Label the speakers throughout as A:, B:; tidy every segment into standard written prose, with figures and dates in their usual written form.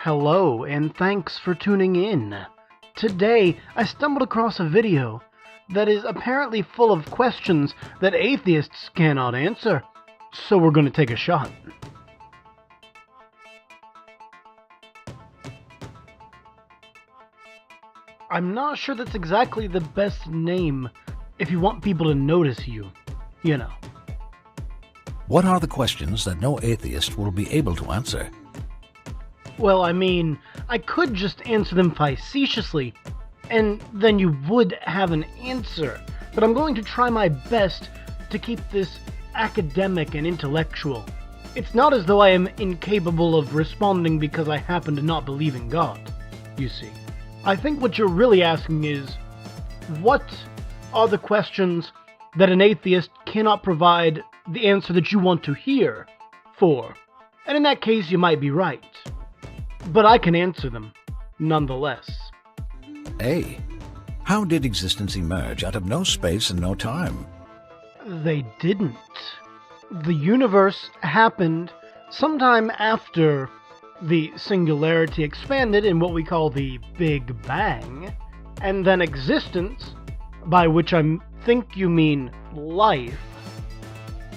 A: Hello, and thanks for tuning in. Today, I stumbled across a video that is apparently full of questions that atheists cannot answer, so we're going to take a shot. I'm not sure that's exactly the best name if you want people to notice you, you know.
B: What are the questions that no atheist will be able to answer?
A: Well, I mean, I could just answer them facetiously, and then you would have an answer. But I'm going to try my best to keep this academic and intellectual. It's not as though I am incapable of responding because I happen to not believe in God, you see. I think what you're really asking is, what are the questions that an atheist cannot provide the answer that you want to hear for? And in that case, you might be right. But I can answer them, nonetheless.
B: A. How did existence emerge out of no space and no time?
A: They didn't. The universe happened sometime after the singularity expanded in what we call the Big Bang, and then existence, by which I think you mean life,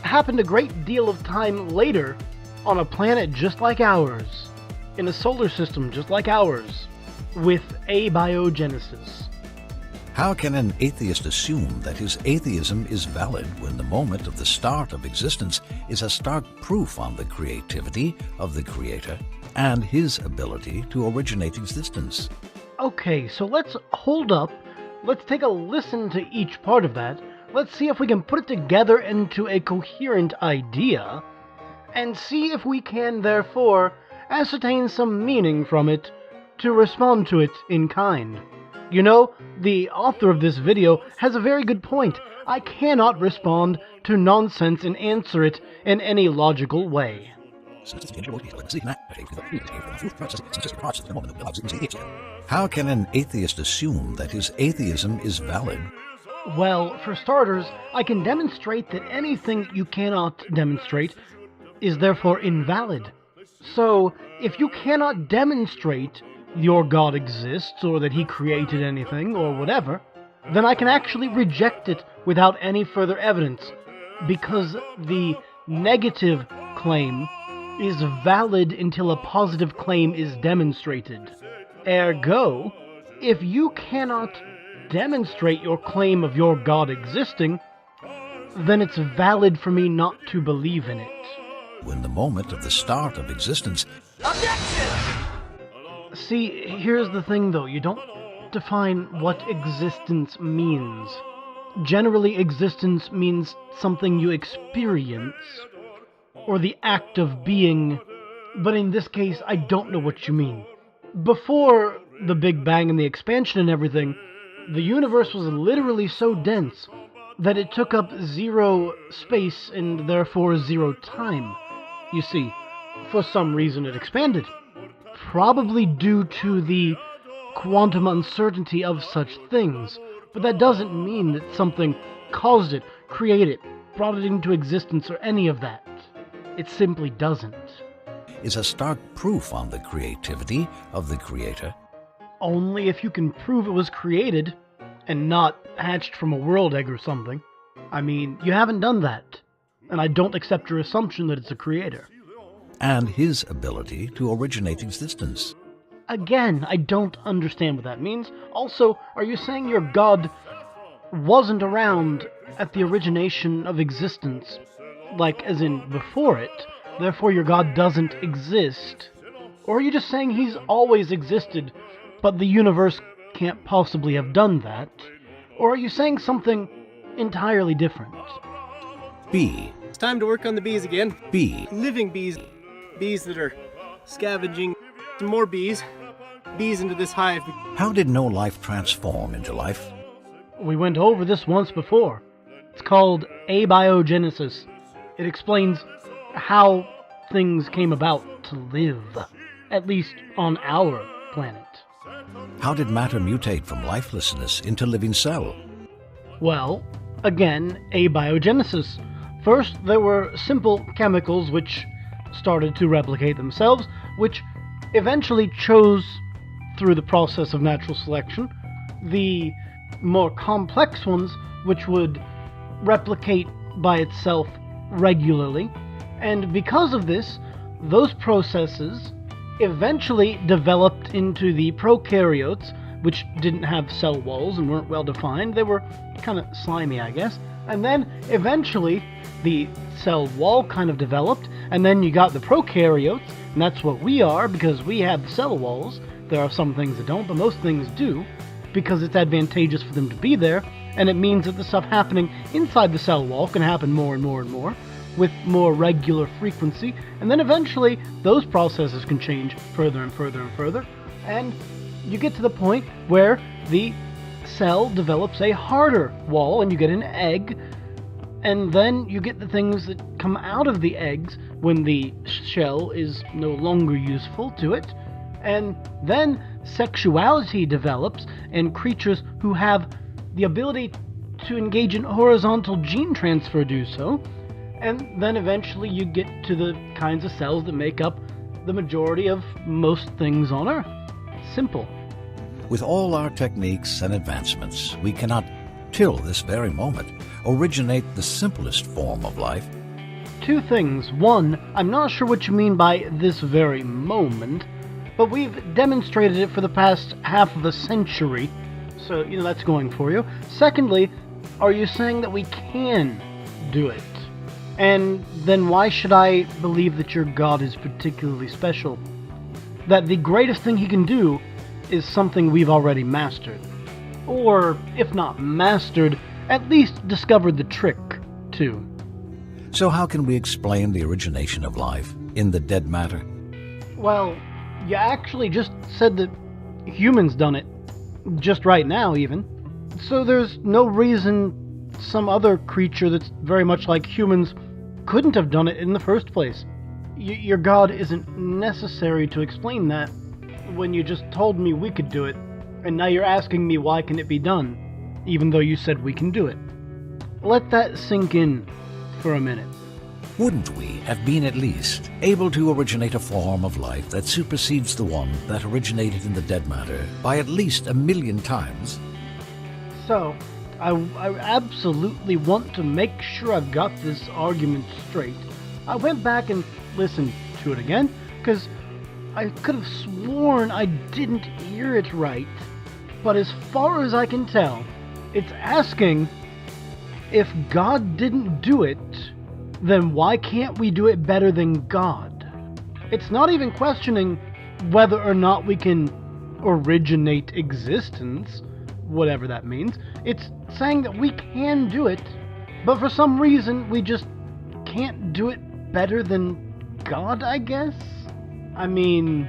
A: happened a great deal of time later on a planet just like ours, in a solar system just like ours, with abiogenesis.
B: How can an atheist assume that his atheism is valid when the moment of the start of existence is a stark proof on the creativity of the Creator and his ability to originate existence?
A: Okay, so let's hold up. Let's take a listen to each part of that. Let's see if we can put it together into a coherent idea, and see if we can, therefore, ascertain some meaning from it to respond to it in kind. You know, the author of this video has a very good point. I cannot respond to nonsense and answer it in any logical way.
B: How can an atheist assume that his atheism is valid?
A: Well, for starters, I can demonstrate that anything you cannot demonstrate is therefore invalid. So, if you cannot demonstrate your God exists, or that he created anything, or whatever, then I can actually reject it without any further evidence, because the negative claim is valid until a positive claim is demonstrated. Ergo, if you cannot demonstrate your claim of your God existing, then it's valid for me not to believe in it.
B: When the moment of the start of existence...
A: See, here's the thing though, you don't define what existence means. Generally, existence means something you experience, or the act of being, but in this case, I don't know what you mean. Before the Big Bang and the expansion and everything, the universe was literally so dense that it took up zero space and therefore zero time. You see, for some reason it expanded. Probably due to the quantum uncertainty of such things, but that doesn't mean that something caused it, created it, brought it into existence, or any of that. It simply doesn't.
B: Is a stark proof on the creativity of the Creator.
A: Only if you can prove it was created, and not hatched from a world egg or something. I mean, you haven't done that, and I don't accept your assumption that it's a creator.
B: And his ability to originate existence.
A: Again, I don't understand what that means. Also, are you saying your God wasn't around at the origination of existence, like as in before it, therefore your God doesn't exist? Or are you just saying he's always existed, but the universe can't possibly have done that? Or are you saying something entirely different?
B: B.
C: It's time to work on the bees again.
B: B.
C: Living bees. Bees that are scavenging some more bees. Bees into this hive.
B: How did no life transform into life?
A: We went over this once before. It's called abiogenesis. It explains how things came about to live, at least on our planet.
B: How did matter mutate from lifelessness into living cell?
A: Well, again, abiogenesis. First, there were simple chemicals which started to replicate themselves, which eventually chose, through the process of natural selection, the more complex ones, which would replicate by itself regularly. And because of this, those processes eventually developed into the prokaryotes, which didn't have cell walls and weren't well defined. They were kind of slimy, I guess. And then eventually the cell wall kind of developed, and then you got the prokaryotes, and that's what we are because we have cell walls. There are some things that don't, but most things do, because it's advantageous for them to be there, and it means that the stuff happening inside the cell wall can happen more and more and more, with more regular frequency, and then eventually those processes can change further and further and further, and you get to the point where the cell develops a harder wall, and you get an egg, and then you get the things that come out of the eggs when the shell is no longer useful to it, and then sexuality develops, and creatures who have the ability to engage in horizontal gene transfer do so, and then eventually you get to the kinds of cells that make up the majority of most things on Earth. Simple.
B: With all our techniques and advancements, we cannot, till this very moment, originate the simplest form of life.
A: Two things. One, I'm not sure what you mean by this very moment, but we've demonstrated it for the past half of a century, so, that's going for you. Secondly, are you saying that we can do it? And then why should I believe that your God is particularly special? That the greatest thing he can do is something we've already mastered. Or, if not mastered, at least discovered the trick to.
B: So how can we explain the origination of life in the dead matter?
A: Well, you actually just said that humans done it. Just right now, even. So there's no reason some other creature that's very much like humans couldn't have done it in the first place. Your God isn't necessary to explain that when you just told me we could do it, and now you're asking me why can it be done, even though you said we can do it. Let that sink in for a minute.
B: Wouldn't we have been at least able to originate a form of life that supersedes the one that originated in the dead matter by at least 1,000,000 times?
A: So, I absolutely want to make sure I've got this argument straight. I went back and listened to it again, because I could have sworn I didn't hear it right. But as far as I can tell, it's asking, if God didn't do it, then why can't we do it better than God? It's not even questioning whether or not we can originate existence, whatever that means. It's saying that we can do it, but for some reason we just can't do it better than God, I guess? I mean,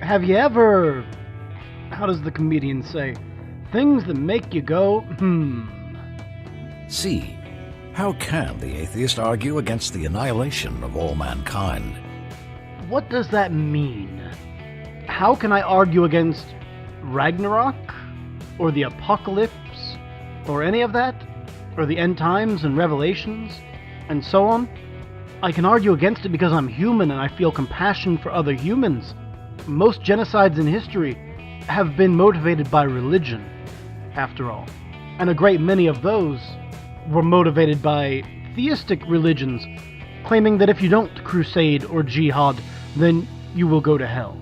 A: have you ever, how does the comedian say, things that make you go,
B: See, how can the atheist argue against the annihilation of all mankind?
A: What does that mean? How can I argue against Ragnarok? Or the apocalypse? Or any of that? Or the end times and revelations? And so on? I can argue against it because I'm human and I feel compassion for other humans. Most genocides in history have been motivated by religion, after all. And a great many of those were motivated by theistic religions, claiming that if you don't crusade or jihad, then you will go to hell.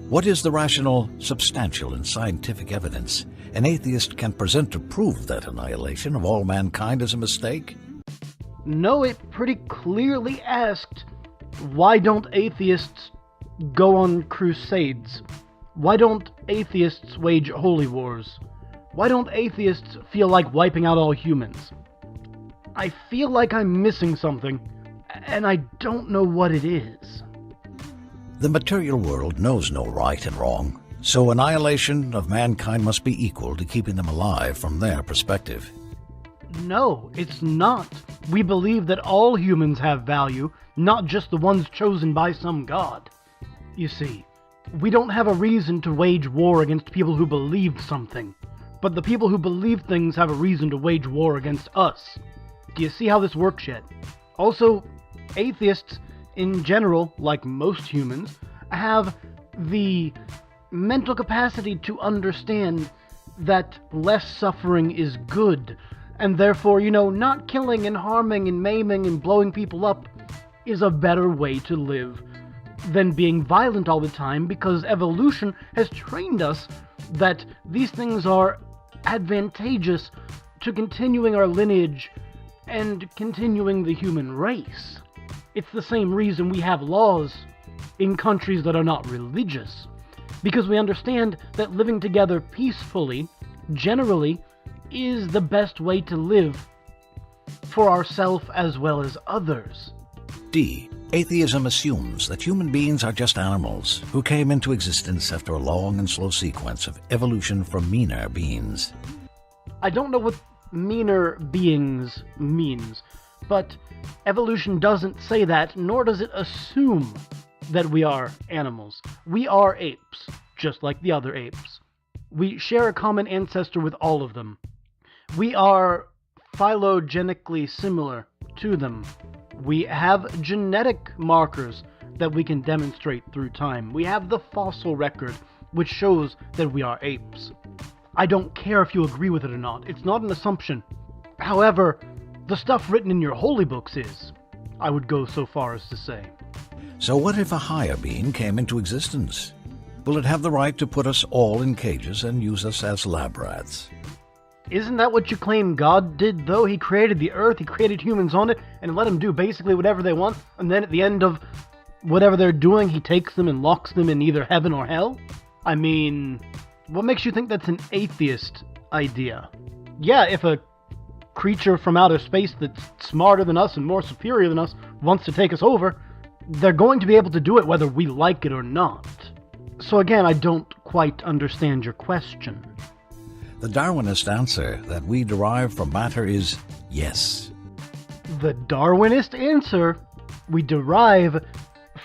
B: What is the rational, substantial, and scientific evidence an atheist can present to prove that annihilation of all mankind is a mistake?
A: No, it pretty clearly asked, why don't atheists go on crusades? Why don't atheists wage holy wars? Why don't atheists feel like wiping out all humans? I feel like I'm missing something, and I don't know what it is.
B: The material world knows no right and wrong, so annihilation of mankind must be equal to keeping them alive from their perspective.
A: No, it's not. We believe that all humans have value, not just the ones chosen by some god. You see, we don't have a reason to wage war against people who believe something, but the people who believe things have a reason to wage war against us. Do you see how this works yet? Also, atheists, in general, like most humans, have the mental capacity to understand that less suffering is good, and therefore, not killing and harming and maiming and blowing people up is a better way to live than being violent all the time, because evolution has trained us that these things are advantageous to continuing our lineage and continuing the human race. It's the same reason we have laws in countries that are not religious, because we understand that living together peacefully, generally, is the best way to live for ourselves as well as others.
B: D. Atheism assumes that human beings are just animals who came into existence after a long and slow sequence of evolution from meaner beings.
A: I don't know what meaner beings means, but evolution doesn't say that, nor does it assume that we are animals. We are apes, just like the other apes. We share a common ancestor with all of them. We are phylogenetically similar to them. We have genetic markers that we can demonstrate through time. We have the fossil record, which shows that we are apes. I don't care if you agree with it or not. It's not an assumption. However, the stuff written in your holy books is, I would go so far as to say.
B: So what if a higher being came into existence? Will it have the right to put us all in cages and use us as lab rats?
A: Isn't that what you claim God did, though? He created the earth, he created humans on it, and let them do basically whatever they want, and then at the end of whatever they're doing, he takes them and locks them in either heaven or hell? I mean, what makes you think that's an atheist idea? Yeah, if a creature from outer space that's smarter than us and more superior than us wants to take us over, they're going to be able to do it whether we like it or not. So again, I don't quite understand your question.
B: The Darwinist answer that we derive from matter is yes.
A: The Darwinist answer we derive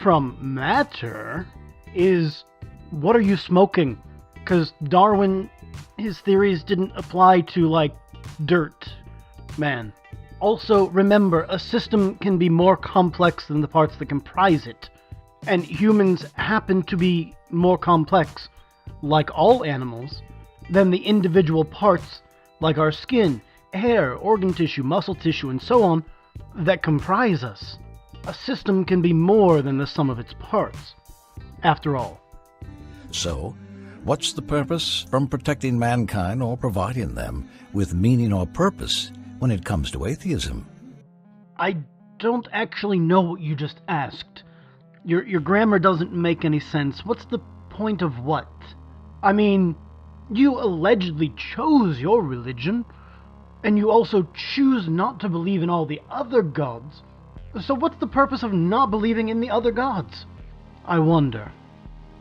A: from matter is, what are you smoking? Because Darwin, his theories didn't apply to, dirt, man. Also, remember, a system can be more complex than the parts that comprise it. And humans happen to be more complex, like all animals, than the individual parts, like our skin, hair, organ tissue, muscle tissue, and so on, that comprise us. A system can be more than the sum of its parts, after all.
B: So, what's the purpose from protecting mankind or providing them with meaning or purpose when it comes to atheism?
A: I don't actually know what you just asked. Your grammar doesn't make any sense. What's the point of what? I mean, you allegedly chose your religion, and you also choose not to believe in all the other gods. So what's the purpose of not believing in the other gods? I wonder.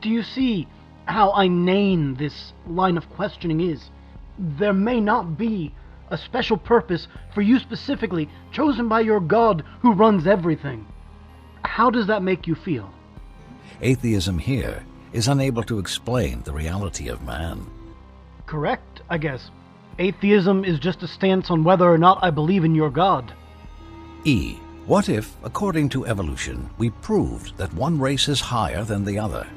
A: Do you see how inane this line of questioning is? There may not be a special purpose for you specifically, chosen by your God who runs everything. How does that make you feel?
B: Atheism here is unable to explain the reality of man.
A: Correct, I guess. Atheism is just a stance on whether or not I believe in your God.
B: E. What if, according to evolution, we proved that one race is higher than the other?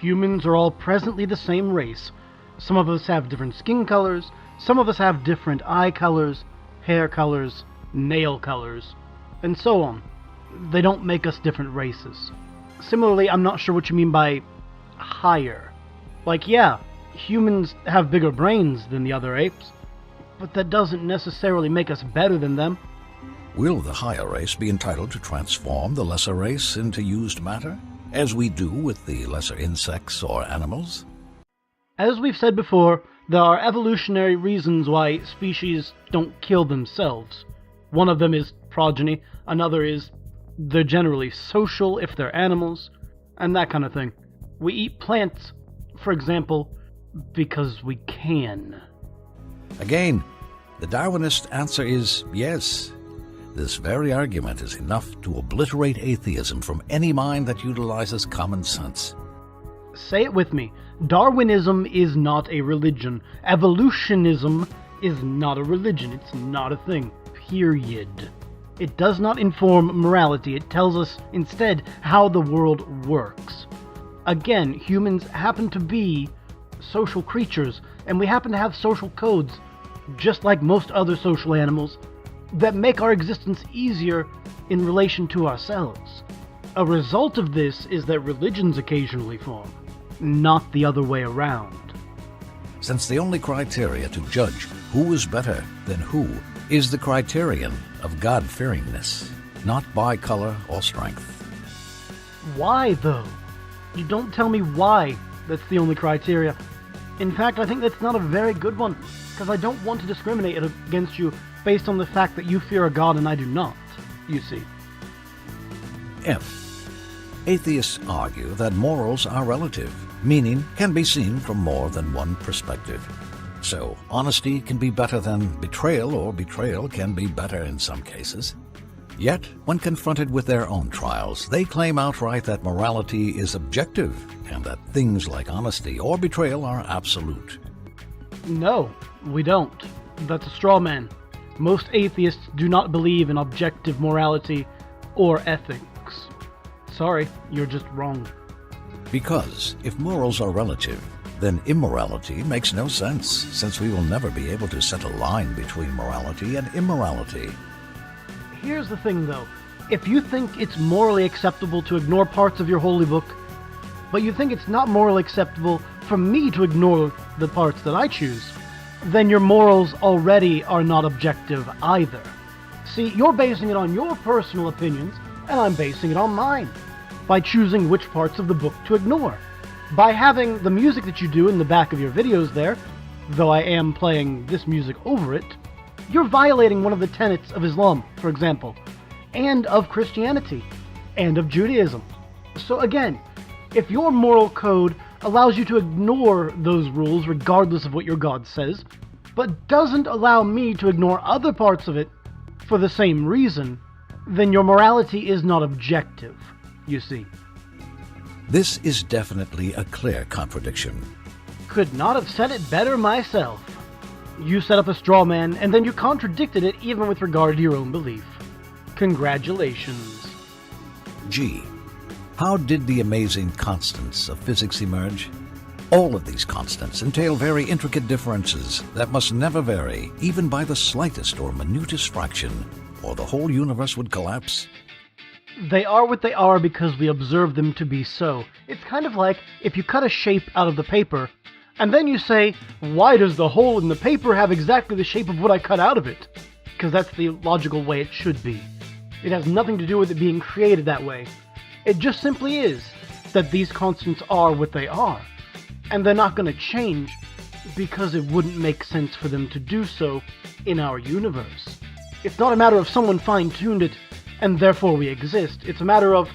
A: Humans are all presently the same race. Some of us have different skin colors, some of us have different eye colors, hair colors, nail colors, and so on. They don't make us different races. Similarly, I'm not sure what you mean by higher. Yeah, humans have bigger brains than the other apes, but that doesn't necessarily make us better than them.
B: Will the higher race be entitled to transform the lesser race into used matter, as we do with the lesser insects or animals?
A: As we've said before, there are evolutionary reasons why species don't kill themselves. One of them is progeny, another is they're generally social if they're animals, and that kind of thing. We eat plants, for example, because we can.
B: Again, the Darwinist answer is yes. This very argument is enough to obliterate atheism from any mind that utilizes common sense.
A: Say it with me. Darwinism is not a religion. Evolutionism is not a religion. It's not a thing. Period. It does not inform morality. It tells us instead how the world works. Again, humans happen to be social creatures, and we happen to have social codes, just like most other social animals, that make our existence easier in relation to ourselves. A result of this is that religions occasionally form, not the other way around.
B: Since the only criteria to judge who is better than who is the criterion of God-fearingness, not by color or strength.
A: Why, though? You don't tell me why that's the only criteria. In fact, I think that's not a very good one, because I don't want to discriminate against you based on the fact that you fear a god and I do not, you see.
B: F. Atheists argue that morals are relative, meaning can be seen from more than one perspective. So, honesty can be better than betrayal, or betrayal can be better in some cases. Yet, when confronted with their own trials, they claim outright that morality is objective and that things like honesty or betrayal are absolute.
A: No, we don't. That's a straw man. Most atheists do not believe in objective morality or ethics. Sorry, you're just wrong.
B: Because if morals are relative, then immorality makes no sense, since we will never be able to set a line between morality and immorality.
A: Here's the thing, though. If you think it's morally acceptable to ignore parts of your holy book, but you think it's not morally acceptable for me to ignore the parts that I choose, then your morals already are not objective either. See, you're basing it on your personal opinions, and I'm basing it on mine, by choosing which parts of the book to ignore. By having the music that you do in the back of your videos there, though I am playing this music over it, you're violating one of the tenets of Islam, for example, and of Christianity, and of Judaism. So again, if your moral code allows you to ignore those rules regardless of what your God says, but doesn't allow me to ignore other parts of it for the same reason, then your morality is not objective, you see.
B: This is definitely a clear contradiction.
A: Could not have said it better myself. You set up a straw man, and then you contradicted it even with regard to your own belief. Congratulations.
B: G. How did the amazing constants of physics emerge? All of these constants entail very intricate differences that must never vary, even by the slightest or minutest fraction, or the whole universe would collapse.
A: They are what they are because we observe them to be so. It's kind of like if you cut a shape out of the paper, and then you say, why does the hole in the paper have exactly the shape of what I cut out of it? Because that's the logical way it should be. It has nothing to do with it being created that way. It just simply is that these constants are what they are. And they're not going to change because it wouldn't make sense for them to do so in our universe. It's not a matter of someone fine-tuned it and therefore we exist. It's a matter of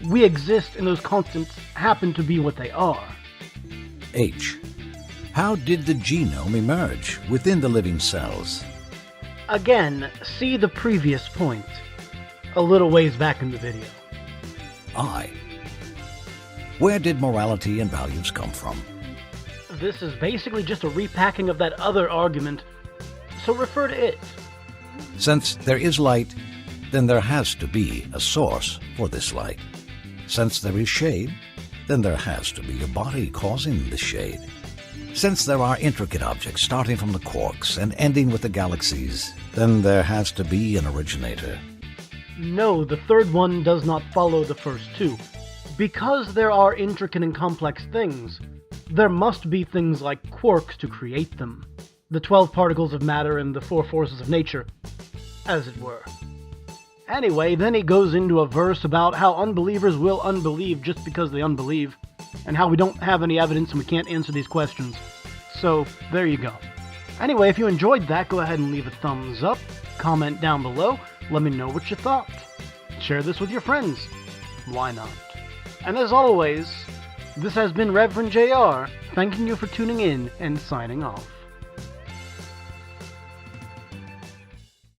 A: we exist and those constants happen to be what they are.
B: H. How did the genome emerge within the living cells?
A: Again, see the previous point, a little ways back in the video.
B: I. Where did morality and values come from?
A: This is basically just a repacking of that other argument, so refer to it.
B: Since there is light, then there has to be a source for this light. Since there is shade, then there has to be a body causing the shade. Since there are intricate objects starting from the quarks and ending with the galaxies, then there has to be an originator.
A: No, the third one does not follow the first two. Because there are intricate and complex things, there must be things like quarks to create them. The 12 particles of matter and the 4 forces of nature, as it were. Anyway, then he goes into a verse about how unbelievers will unbelieve just because they unbelieve, and how we don't have any evidence and we can't answer these questions. So, there you go. Anyway, if you enjoyed that, go ahead and leave a thumbs up, comment down below, let me know what you thought. Share this with your friends. Why not? And as always, this has been Reverend JR, thanking you for tuning in and signing off.